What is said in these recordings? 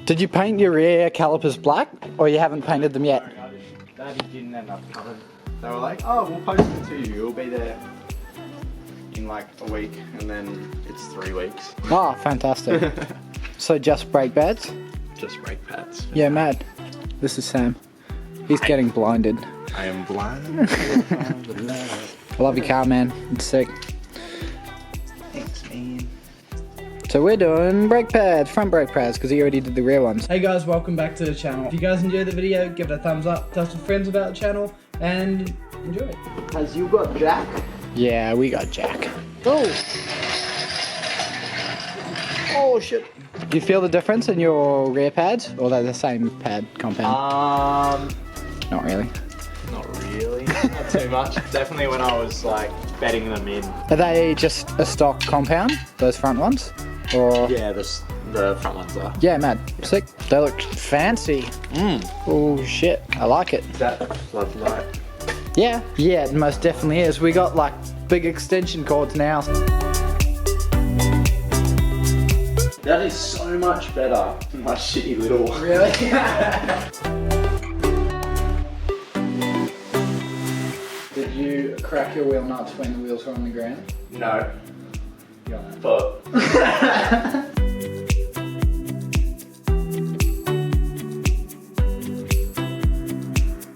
Did you paint your rear calipers black, or you haven't painted them yet? No, I didn't. Daddy didn't end up coming. They were like, oh, we'll post it to you. It'll be there in like a week, and then it's 3 weeks. Oh, fantastic. So just brake pads? Just brake pads. Yeah, mad. This is Sam. He's getting blinded. I am blind. I love your car, man. It's sick. Thanks, man. So we're doing brake pads, front brake pads, because he already did the rear ones. Hey guys, welcome back to the channel. If you guys enjoyed the video, give it a thumbs up, tell some friends about the channel, and enjoy it. Has you got Jack? Yeah, we got Jack. Oh! Oh shit. Do you feel the difference in your rear pads? Or they're the same pad compound? Not really. Not really. Not too much. Definitely when I was like bedding them in. Are they just a stock compound, those front ones? Or Yeah, the front ones are. yeah, mad. Sick. They look fancy. Oh shit, I like it. Is that floodlight? Yeah, yeah, it most definitely is. We got like big extension cords now. That is so much better than my shitty little one. Really? Did you crack your wheel nuts when the wheels were on the ground? No. Yeah. But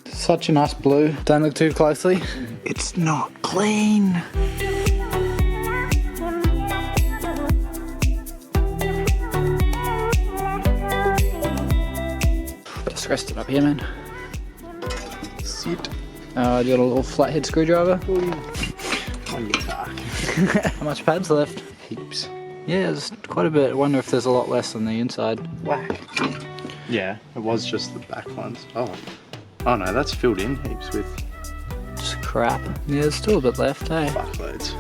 Such a nice blue. Don't look too closely. It's not clean. Just rest it up here, man. sit You got a little flathead screwdriver. on your back. How much pads left? Heaps. Yeah, there's quite a bit. I wonder if there's a lot less on the inside. Whack. Yeah, it was just the back ones. Oh no, that's filled in heaps with Just crap. Yeah, there's still a bit left, hey? fuckloads.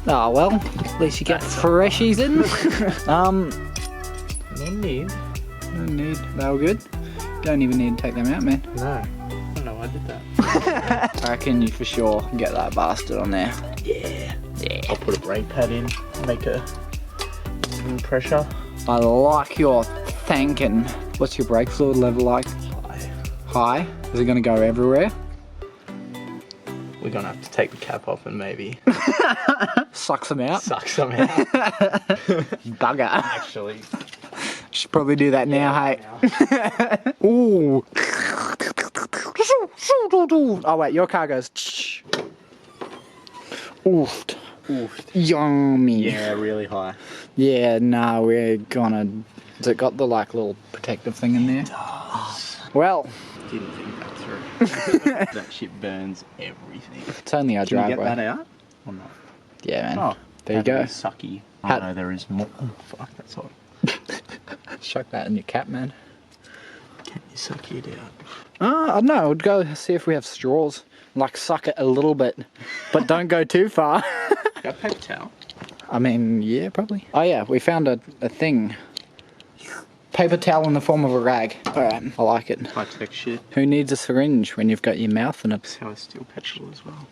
Oh well, at least you get freshies in. No need. No need. They were good. Don't even need to take them out, man. No. I don't know why I did that. I reckon you for sure can get that bastard on there. Yeah. Yeah. I'll put a brake pad in, make a some pressure. I like your thinking. What's your brake fluid level like? High. High? Is it gonna go everywhere? We're gonna have to take the cap off and maybe Sucks them out. suck some out. Bugger. Actually. Should probably do that now, hey. Ooh. Oh wait, your car goes. Oofed. Oof. Yummy. Yeah, really high. Yeah, no, we're gonna. Has it got the like little protective thing in there? Well, Didn't think that through. That shit burns everything. it's only our Can you driveway. get that out? Or not? Yeah, man. Oh, there you go. Sucky. How- Oh no, there is more. Oh, fuck, that's hot. Chuck that in your cap, man. Can you suck it out? I don't know. I'd go see if we have straws. Like suck it a little bit, but don't go too far. Got paper towel? I mean, yeah, probably. Oh yeah, we found a thing. Paper towel in the form of a rag. Alright, I like it. High tech shit. Who needs a syringe when you've got your mouth in it? That's how I steal petrol as well.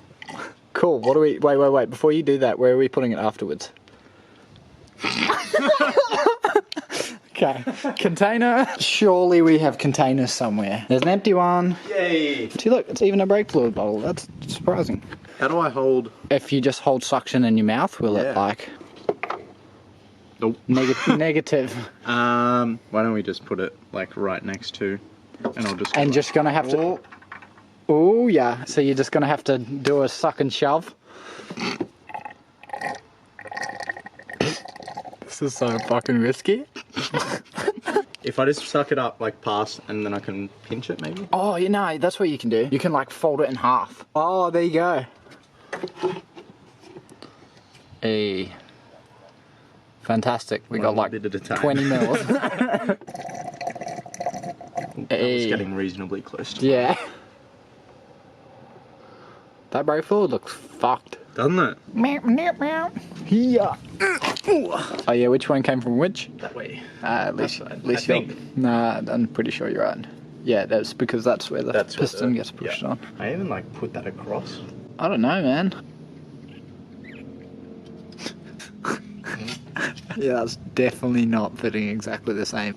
Cool, what do we... Wait. Before you do that, where are we putting it afterwards? Okay. Container. Surely we have containers somewhere. There's an empty one. Yay! See, look, it's even a brake fluid bottle. That's surprising. How do I hold? If you just hold suction in your mouth, will it Yeah. like... Nope. Negative. Why don't we just put it like right next to, and I'll just. And just gonna have to... Oh, Oh yeah, so you're just gonna have to do a suck and shove. This is so fucking risky. if I just suck it up like past, and then I can pinch it maybe. Oh, you know, that's what you can do. You can like fold it in half. Oh, there you go. Hey. Fantastic. We got like bit at a time. 20 mils. That was Hey. getting reasonably close to. Yeah. That brake fluid looks fucked. Doesn't it? Meow, meow, meow. Yeah. Oh yeah, which one came from which? That way. At least, side, at least I you're... think. Nah, I'm pretty sure you're right. Yeah, that's because that's where the That's where piston the- gets pushed yeah. on. I even like put that across. I don't know, man. Yeah, that's definitely not fitting exactly the same.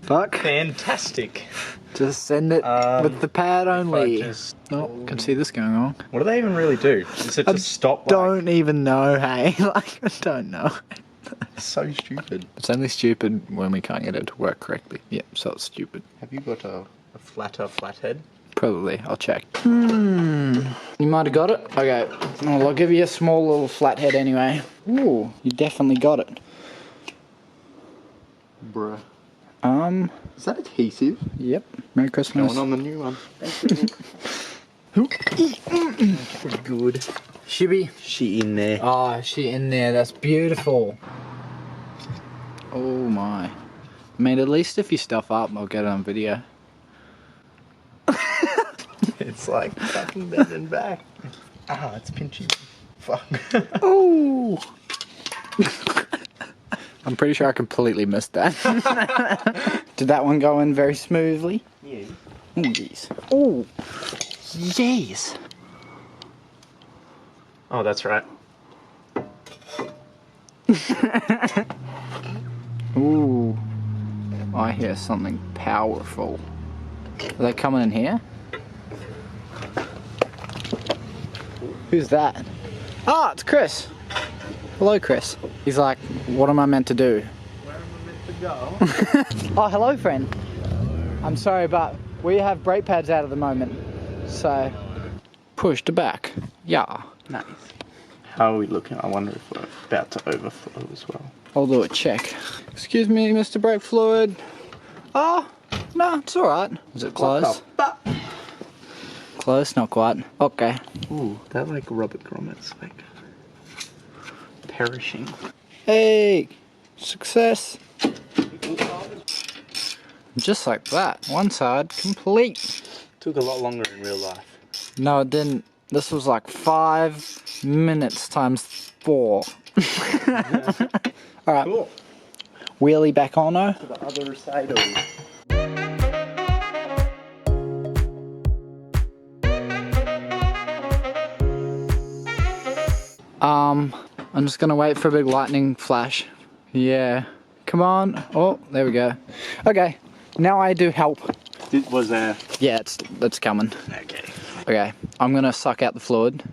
Fuck. Fantastic. Just send it with the pad only. Oh, can see this going on. What do they even really do? Is it to stop? Don't even know, hey? Like, I don't know. So stupid. It's only stupid when we can't get it to work correctly. Yep, so it's stupid. Have you got a flatter flathead? Probably. I'll check. You might have got it. Okay. Well, I'll give you a small little flathead anyway. Ooh, you definitely got it. Bruh. Is that adhesive? Yep. Merry Christmas. Going on the new one. Pretty good. Shibby. She in there. Oh, she in there. That's beautiful. Oh my. I mean, at least if you stuff up, I'll get it on video. It's like fucking bending back. Ah, it's pinchy. Fuck. Oh. I'm pretty sure I completely missed that. Did that one go in very smoothly? Yeah. Oh, jeez. Oh, jeez. Oh, that's right. Ooh. I hear something powerful. Are they coming in here? Who's that? Ah, it's Chris. Hello, Chris. He's like, what am I meant to do? Where am I meant to go? Oh, hello, friend. I'm sorry, but we have brake pads out at the moment. So, push to back. Yeah. Nice. How are we looking? I wonder if we're about to overflow as well. I'll do a check. Excuse me, Mr. Brake Fluid. Ah, no, it's alright. Is it close? Close, not quite. Okay. Ooh, that like rubber grommets, like perishing. Hey, success. Just like that. One side complete. Took a lot longer in real life. No, it didn't. This was like 5 minutes times 4. Alright. Cool. Wheelie back on, To the other side of it. I'm just gonna wait for a big lightning flash. Yeah. Come on. Oh, there we go. Okay. Now I do help. Was there? Yeah, it's coming. Okay. Okay. I'm gonna suck out the fluid.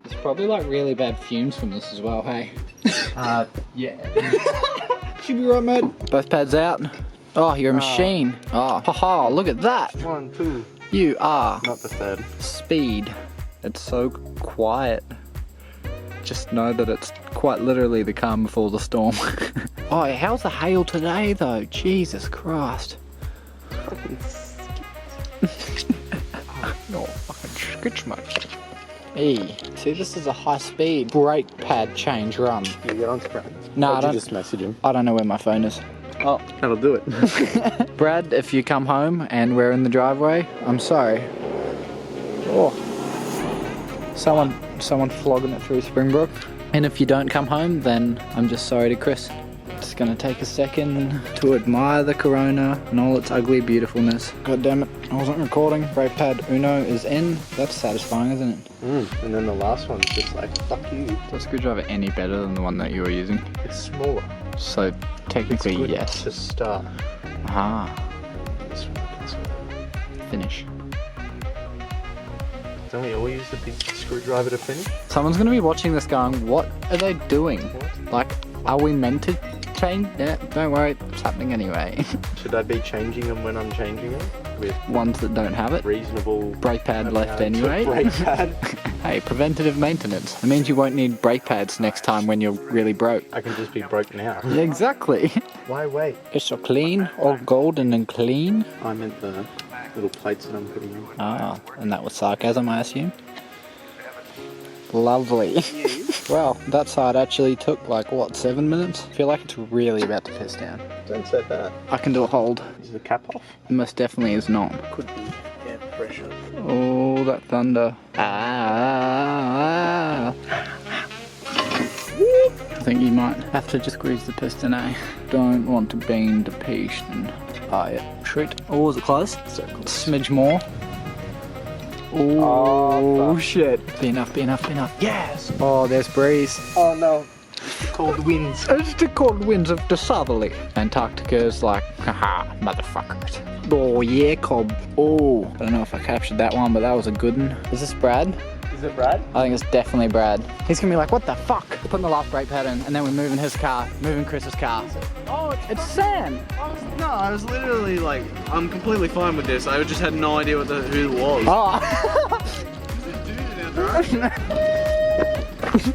There's probably like really bad fumes from this as well, hey? Yeah. Should be right, mate. Both pads out. Oh, you're a machine. Oh, haha, look at that. 1, 2. You are Not the third. speed. It's so quiet. Just know that it's quite literally the calm before the storm. Oh, how's the hail today though? Jesus Christ. No fucking skitch, mate. Hey, see, this is a high-speed brake pad change run. You get on to Brad. No, I Or don't. just message him. I don't know where my phone is. Oh, that'll do it. Brad, if you come home and we're in the driveway, I'm sorry. Oh, someone flogging it through Springbrook. And if you don't come home, then I'm just sorry to Chris. Just gonna take a second to admire the Corona and all its ugly beautifulness. God damn it, I wasn't recording. Brake pad Uno is in. That's satisfying, isn't it? And then the last one's just like, fuck you. Does Screwdriver any better than the one that you were using? It's smaller. So technically, Good yes. to start. Aha, This one. finish. Don't we all use the big screwdriver to finish? Someone's gonna be watching this going, what are they doing? Like, are we meant to change? Yeah, don't worry, it's happening anyway. Should I be changing them when I'm changing them? With Ones that don't have it. reasonable Brake pad left amount of anyway. brake pad. Hey, preventative maintenance. It means you won't need brake pads next time when you're really broke. I can just be broke now. Yeah, exactly. Why wait? It's so clean, all golden and clean. I meant the little plates that I'm putting in. Ah, and that was sarcasm, I assume. Lovely. Well, that side actually took like, what, 7 minutes? I feel like it's really about to piss down. Don't say that. I can do a hold. Is the cap off? Most definitely is not. Could be air pressure. Oh, that thunder. Ah. I think you might have to just squeeze the piston, eh? Don't want to bend the piston. Ah, yeah. Shoot. Oh, was it close? So close. Smidge more. Oh, shit. Be enough, be enough, be enough. Yes! Oh, there's breeze. Oh no. called winds. It's the cold winds of the southerly. Antarctica's like, haha, motherfuckers. Oh yeah, Cobb. Oh, I don't know if I captured that one, but that was a good one. Is this Brad? Is it Brad? I think it's definitely Brad. He's gonna be like, what the fuck? We're putting the last brake pad in, and then we're moving his car, moving Chris's car. Oh, It's Sam. I was literally like, I'm completely fine with this. I just had no idea who it was. Oh.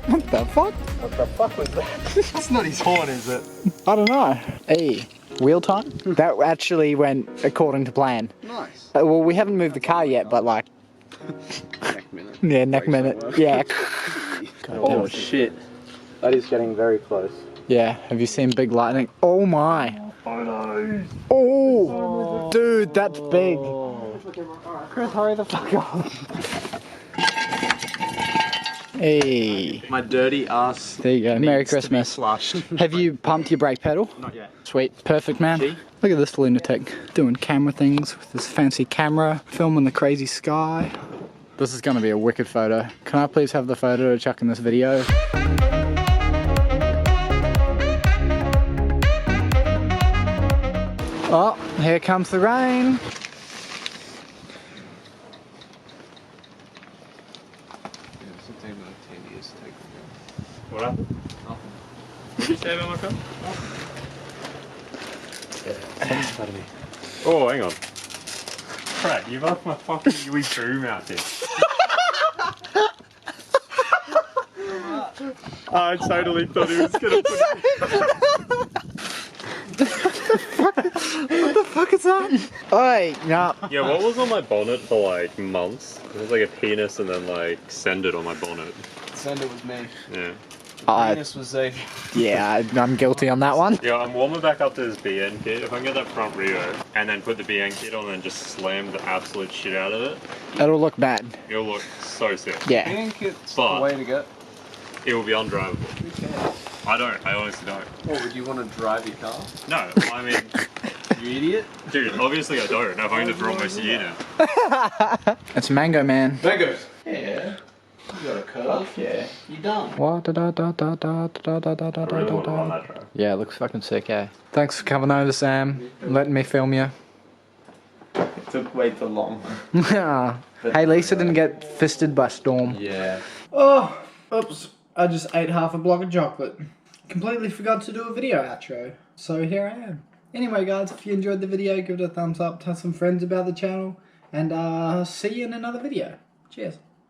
What the fuck? What the fuck was that? That's not his horn, is it? I don't know. Hey, wheel time? That actually went according to plan. Nice. Well, we haven't moved the car yet, but like, Neck minute. yeah, neck minute. Yeah. Oh shit. That is getting very close. Yeah, have you seen big lightning? Oh my. Oh, dude, that's big. Chris, hurry the fuck up. Hey. My dirty ass. There you go. Merry needs to be Christmas. flushed. Have you pumped your brake pedal? Not yet. Sweet. Perfect, man. Look at this lunatic doing camera things with his fancy camera, filming the crazy sky. This is going to be a wicked photo. Can I please have the photo to chuck in this video? Oh, here comes the rain. What happened? What did you say about my car? Oh, hang on. Crap, you've left my fucking UE boom out there. I totally thought he was gonna put it. What the fuck is that? Oi, nah. Yeah, what was on my bonnet for like months? It was like a penis and then like send it on my bonnet. Send it with me. Yeah. This was a. Yeah, I'm guilty on that one. Yeah, I'm warming back up to this BN kit. If I can get that front Rio and then put the BN kit on and just slam the absolute shit out of it, It'll look bad. it'll look so sick. Yeah. think it's But- the way to go. It will be undrivable. Who cares? I don't. I honestly don't. What, would you want to drive your car? No, I mean, You idiot. dude, obviously I don't. I've owned it for almost a year now. It's Mango Man. Mangoes. Yeah. You got a curve? Yeah. You done? What? Yeah, it looks fucking sick, eh? Thanks for coming over, Sam. Letting me film you. It took way too long. Hey, Lisa didn't get fisted by Storm. Yeah. Oh, oops. I just ate half a block of chocolate. Completely forgot to do a video outro. So here I am. Anyway, guys, if you enjoyed the video, give it a thumbs up, tell some friends about the channel, and see you in another video. Cheers.